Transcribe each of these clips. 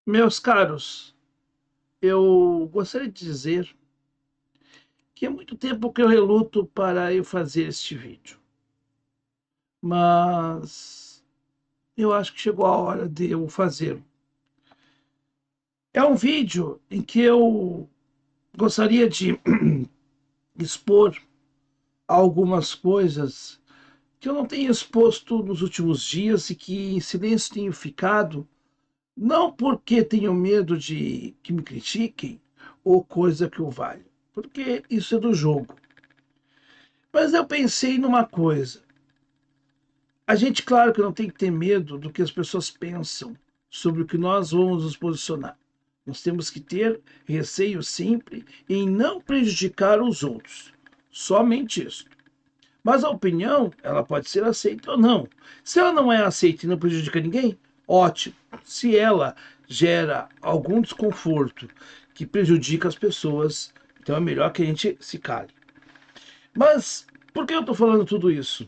Meus caros, eu gostaria de dizer que há muito tempo que eu reluto para eu fazer este vídeo, mas eu acho que chegou a hora de eu fazê-lo. É um vídeo em que eu gostaria de expor algumas coisas que eu não tenho exposto nos últimos dias e que em silêncio tenho ficado, não porque tenho medo de que me critiquem ou coisa que o valha, porque isso é do jogo. Mas eu pensei numa coisa. A gente, claro que não tem que ter medo do que as pessoas pensam sobre o que nós vamos nos posicionar. Nós temos que ter receio sempre em não prejudicar os outros. Somente isso. Mas a opinião, ela pode ser aceita ou não. Se ela não é aceita e não prejudica ninguém, ótimo. Se ela gera algum desconforto que prejudica as pessoas, então é melhor que a gente se cale. Mas por que eu estou falando tudo isso?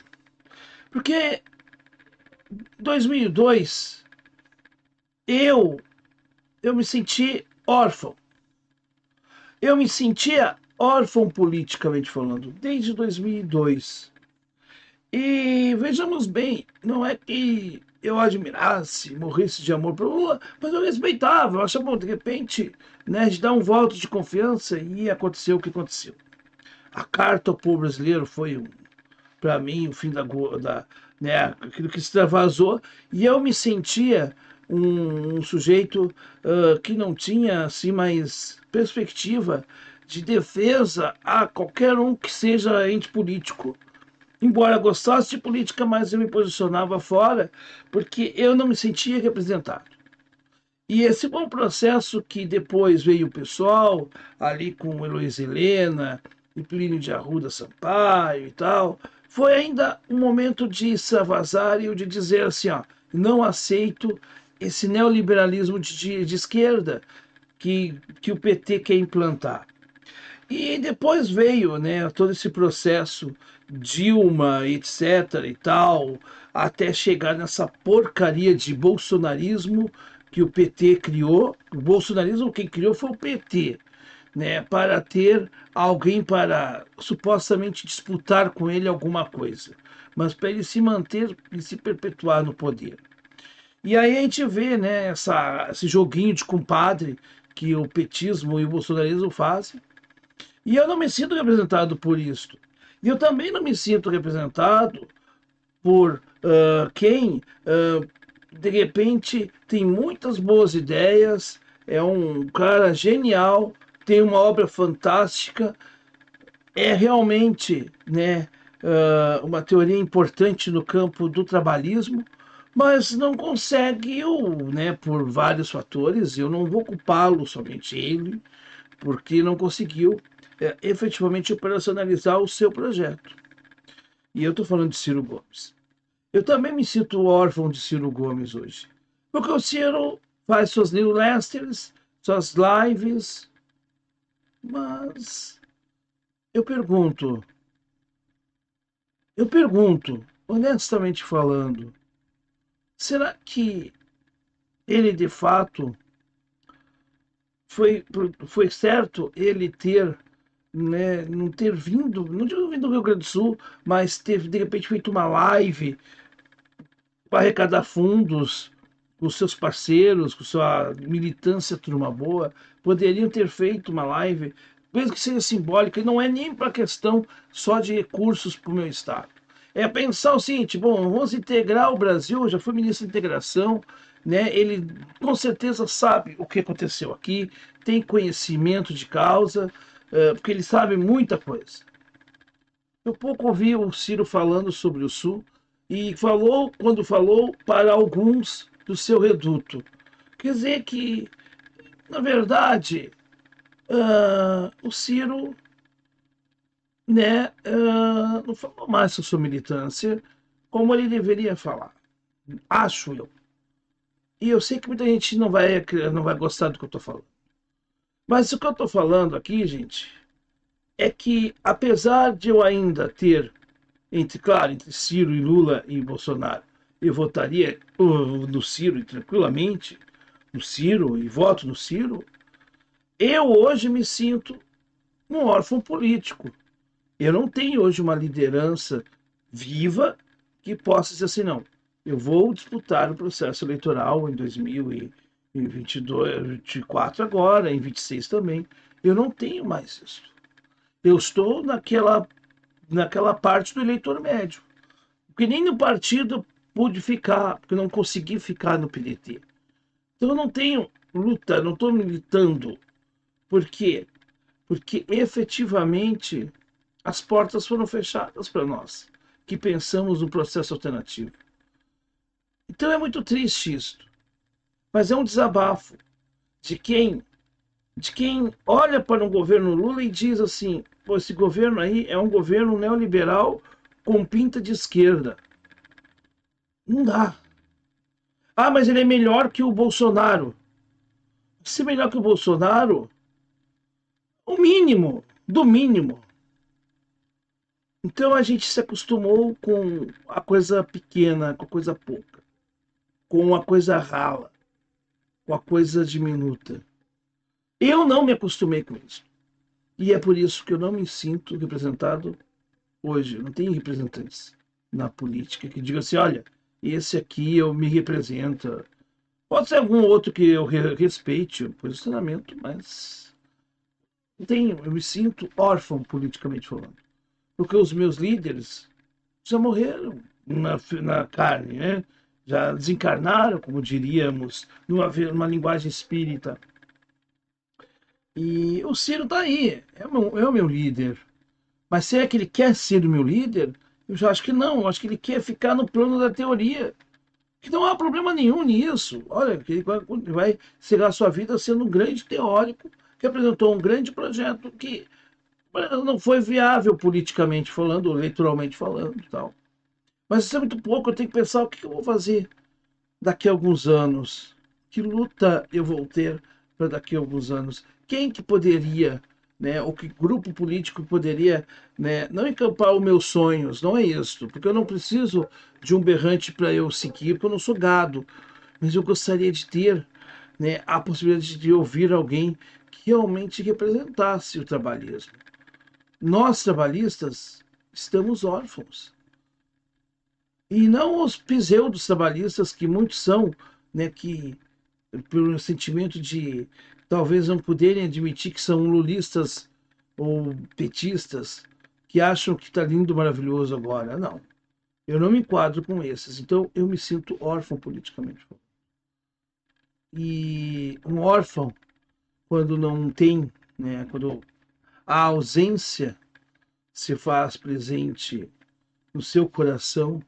Porque 2002 eu eu me senti órfão. Eu me sentia órfão politicamente falando desde 2002. E vejamos bem, não é que eu admirasse, morresse de amor por Lula, mas eu respeitava, eu achava, bom, de repente, né, de dar um voto de confiança e aconteceu o que aconteceu. A carta ao povo brasileiro foi para mim o fim da né, aquilo que extravasou, e eu me sentia um sujeito que não tinha assim mais perspectiva de defesa a qualquer um que seja ente político. Embora gostasse de política, mas eu me posicionava fora porque eu não me sentia representado. E esse bom processo que depois veio o pessoal, ali com Heloísa Helena e Plínio de Arruda Sampaio e tal, foi ainda um momento de extravasar e de dizer assim, ó, não aceito esse neoliberalismo de esquerda que o PT quer implantar. E depois veio, né, todo esse processo Dilma, etc e tal, até chegar nessa porcaria de bolsonarismo que o PT criou. O bolsonarismo quem criou foi o PT, né, para ter alguém para supostamente disputar com ele alguma coisa, mas para ele se manter e se perpetuar no poder. E aí a gente vê, né, esse joguinho de compadre que o petismo e o bolsonarismo fazem, e eu não me sinto representado por isso. E eu também não me sinto representado por quem, de repente, tem muitas boas ideias, é um cara genial, tem uma obra fantástica, é realmente, né, uma teoria importante no campo do trabalhismo, mas não conseguiu, né, por vários fatores, eu não vou culpá-lo somente ele, porque não conseguiu efetivamente operacionalizar o seu projeto. E eu estou falando de Ciro Gomes. Eu também me sinto órfão de Ciro Gomes hoje, porque o Ciro faz suas newsletters, suas lives, mas eu pergunto, honestamente falando, será que ele de fato foi certo ele ter, né, não ter vindo, não digo vindo do Rio Grande do Sul, mas ter de repente feito uma live para arrecadar fundos com seus parceiros, com sua militância turma boa, poderiam ter feito uma live, mesmo que seja simbólica, e não é nem para questão só de recursos para o meu estado. É pensar o seguinte, bom, vamos integrar o Brasil, já fui ministro de integração, né? Ele com certeza sabe o que aconteceu aqui, tem conhecimento de causa, porque ele sabe muita coisa. Eu pouco ouvi o Ciro falando sobre o Sul e falou, quando falou, para alguns do seu reduto. Quer dizer que, na verdade, o Ciro, né, não falou mais sobre sua militância como ele deveria falar, acho eu. E eu sei que muita gente não vai gostar do que eu estou falando. Mas o que eu estou falando aqui, gente, é que apesar de eu ainda ter claro, entre Ciro e Lula e Bolsonaro, eu votaria no Ciro tranquilamente, no Ciro e voto no Ciro, eu hoje me sinto um órfão político. Eu não tenho hoje uma liderança viva que possa dizer assim, não, eu vou disputar o processo eleitoral em 2022, 2024 agora, em 26 também. Eu não tenho mais isso. Eu estou naquela parte do eleitor médio. Porque nem no partido pude ficar, porque não consegui ficar no PDT. Então eu não tenho luta, não estou militando. Por quê? Porque efetivamente as portas foram fechadas para nós, que pensamos no processo alternativo. Então é muito triste isso, mas é um desabafo de quem olha para um governo Lula e diz assim, pô, esse governo aí é um governo neoliberal com pinta de esquerda. Não dá. Ah, mas ele é melhor que o Bolsonaro. Se melhor que o Bolsonaro, o mínimo, do mínimo. Então a gente se acostumou com a coisa pequena, com a coisa pouca, com a coisa rala, com a coisa diminuta. Eu não me acostumei com isso. E é por isso que eu não me sinto representado hoje. Eu não tenho representantes na política que digam assim, olha, esse aqui eu me representa. Pode ser algum outro que eu respeite o posicionamento, mas eu me sinto órfão politicamente falando. Porque os meus líderes já morreram na carne, né? Já desencarnaram, como diríamos, numa linguagem espírita. E o Ciro está aí, é o meu líder. Mas se é que ele quer ser o meu líder, eu já acho que não. Eu acho que ele quer ficar no plano da teoria. Que não há problema nenhum nisso. Olha, que ele vai seguir a sua vida sendo um grande teórico que apresentou um grande projeto que não foi viável politicamente falando, eleitoralmente falando e tal. Mas isso é muito pouco, eu tenho que pensar o que eu vou fazer daqui a alguns anos. Que luta eu vou ter para daqui a alguns anos? Quem que poderia, né, ou que grupo político poderia, né, não encampar os meus sonhos, não é isso, porque eu não preciso de um berrante para eu seguir, porque eu não sou gado, mas eu gostaria de ter, né, a possibilidade de ouvir alguém que realmente representasse o trabalhismo. Nós, trabalhistas, estamos órfãos. E não os pseudos trabalhistas, que muitos são, né, que pelo sentimento de talvez não poderem admitir que são lulistas ou petistas, que acham que está lindo, maravilhoso agora. Não, eu não me enquadro com esses. Então eu me sinto órfão politicamente. E um órfão, quando não tem, né, quando a ausência se faz presente no seu coração,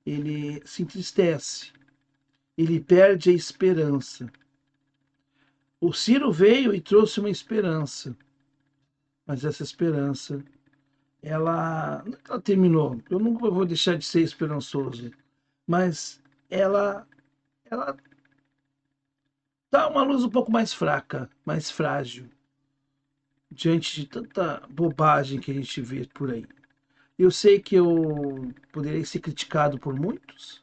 ele se entristece, ele perde a esperança. O Ciro veio e trouxe uma esperança, mas essa esperança, ela terminou. Eu nunca vou deixar de ser esperançoso, mas ela dá uma luz um pouco mais fraca, mais frágil, diante de tanta bobagem que a gente vê por aí. Eu sei que eu poderia ser criticado por muitos,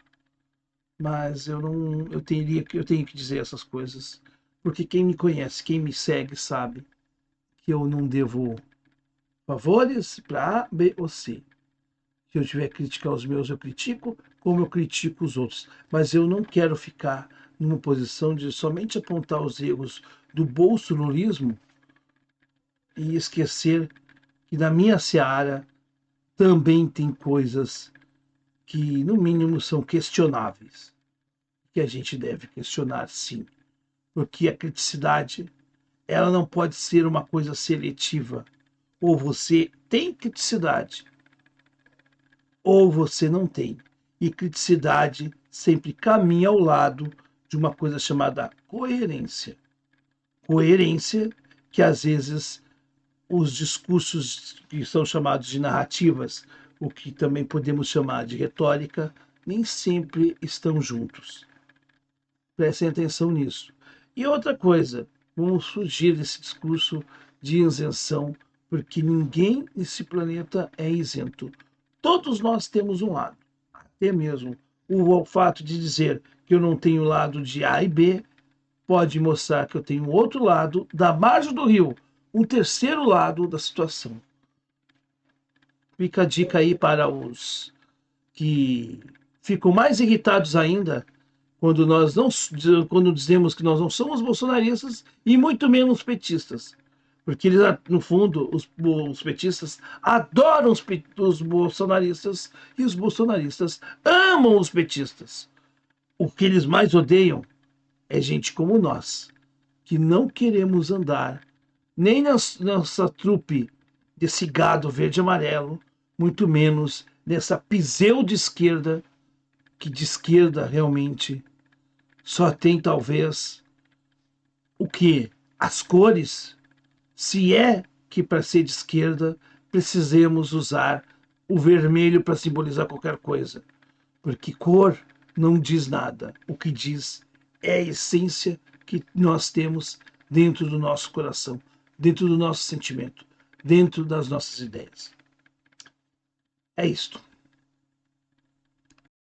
mas eu não, eu tenho que dizer essas coisas, porque quem me conhece, quem me segue, sabe que eu não devo favores para A, B ou C. Se eu tiver que criticar os meus, eu critico, como eu critico os outros. Mas eu não quero ficar numa posição de somente apontar os erros do bolsonarismo e esquecer que na minha seara também tem coisas que, no mínimo, são questionáveis, que a gente deve questionar, sim, porque a criticidade, ela não pode ser uma coisa seletiva. Ou você tem criticidade, ou você não tem. E criticidade sempre caminha ao lado de uma coisa chamada coerência. Coerência que, às vezes, os discursos que são chamados de narrativas, o que também podemos chamar de retórica, nem sempre estão juntos. Prestem atenção nisso. E outra coisa, vamos fugir desse discurso de isenção, porque ninguém nesse planeta é isento. Todos nós temos um lado. Até mesmo o fato de dizer que eu não tenho lado de A e B pode mostrar que eu tenho outro lado da margem do rio, um terceiro lado da situação. Fica a dica aí para os que ficam mais irritados ainda quando dizemos que nós não somos bolsonaristas e muito menos petistas. Porque eles, no fundo, os petistas adoram os bolsonaristas e os bolsonaristas amam os petistas. O que eles mais odeiam é gente como nós, que não queremos andar nem nessa trupe desse gado verde e amarelo, muito menos nessa pseudo-esquerda, que de esquerda realmente só tem talvez o que? As cores. Se é que para ser de esquerda precisemos usar o vermelho para simbolizar qualquer coisa, porque cor não diz nada. O que diz é a essência que nós temos dentro do nosso coração, dentro do nosso sentimento, dentro das nossas ideias. É isto.